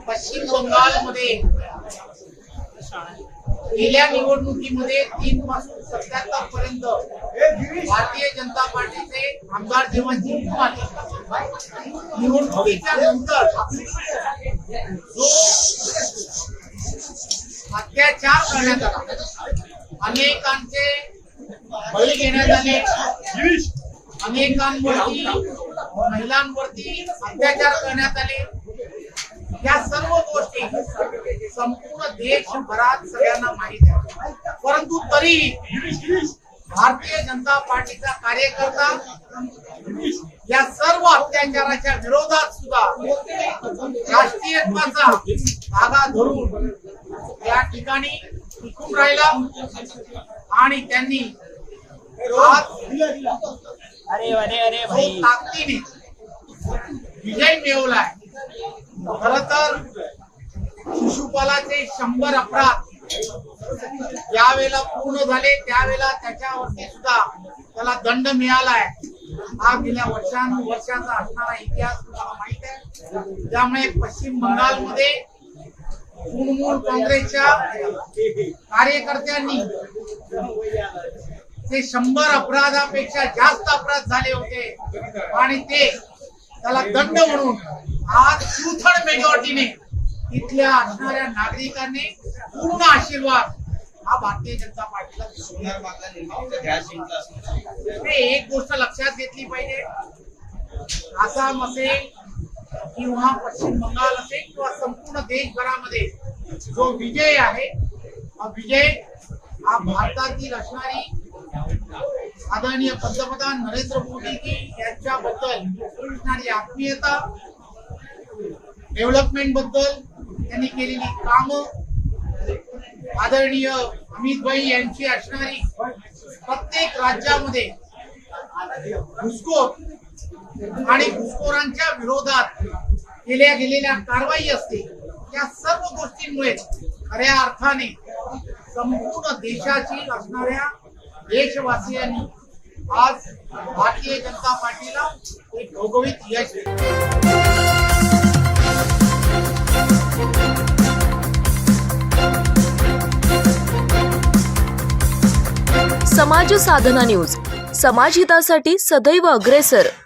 पश्चिम बंगालमध्ये गेल्या निवडणुकीमध्ये 3 पासून 77 पर्यंत भारतीय जनता पार्टीचे आमदार जेव्हा जिंकून आले, निवडणुकीच्या नंतर जो अत्याचार करण्यात आला, अनेकांचे बळी घेण्यात आले, अनेकांवरती महिलांवरती अत्याचार करण्यात आले, या सर्व गोष्टी संपूर्ण देशभरात सगळ्यांना माहित आहे. परंतु तरीही भारतीय जनता पार्टीचा कार्यकर्ता या सर्व अत्याचाराच्या विरोधात सुद्धा राष्ट्रीयत्वाचा धागा धरून या ठिकाणी टिकून राहिला आणि त्यांनी ताकदीने विजय मिळवलाय. खर तर शिशुपालाचे 100 अपराध ज्यावेळेला पूर्ण झाले त्यावेळेला त्याच्यावरती सुद्धा त्याला दंड मिळालाय. हा गेल्या वर्षानुवर्षाचा असणारा इतिहास तुम्हाला माहित आहे. त्यामुळे पश्चिम बंगालमध्ये तृणमूल काँग्रेसच्या कार्यकर्त्यांनी ते 100 अपराधापेक्षा जास्त अपराध झाले होते आणि ते त्याला दंड म्हणून आज 2/3 मेजॉरिटीने इथल्या असणाऱ्या नागरिकांनी पूर्ण आशीर्वाद हा भारतीय जनता पार्टीला एक गोष्ट लक्षात घेतली पाहिजे. आसाम असेल किंवा पश्चिम बंगाल असेल किंवा संपूर्ण देशभरामध्ये जो विजय आहे, हा विजय हा भारतातील असणारी आदरणीय पंतप्रधान नरेंद्र मोदीजी यांच्याबद्दल असणारी आत्मीयता, डेव्हलपमेंट बद्दल त्यांनी केलेली कामं, आदरणीय अमित भाई यांची असणारी प्रत्येक राज्यामध्ये घुसखोर आणि घुसखोरांच्या विरोधात केल्या गेलेल्या कारवाई असते, या सर्व गोष्टींमुळे खऱ्या अर्थाने संपूर्ण देशाची असणाऱ्या देशवासियांनी आज भारतीय जनता पार्टीला एक घवघवीत यश दिलं. समाज साधना न्यूज, समाजहितासाठी सदैव अग्रेसर.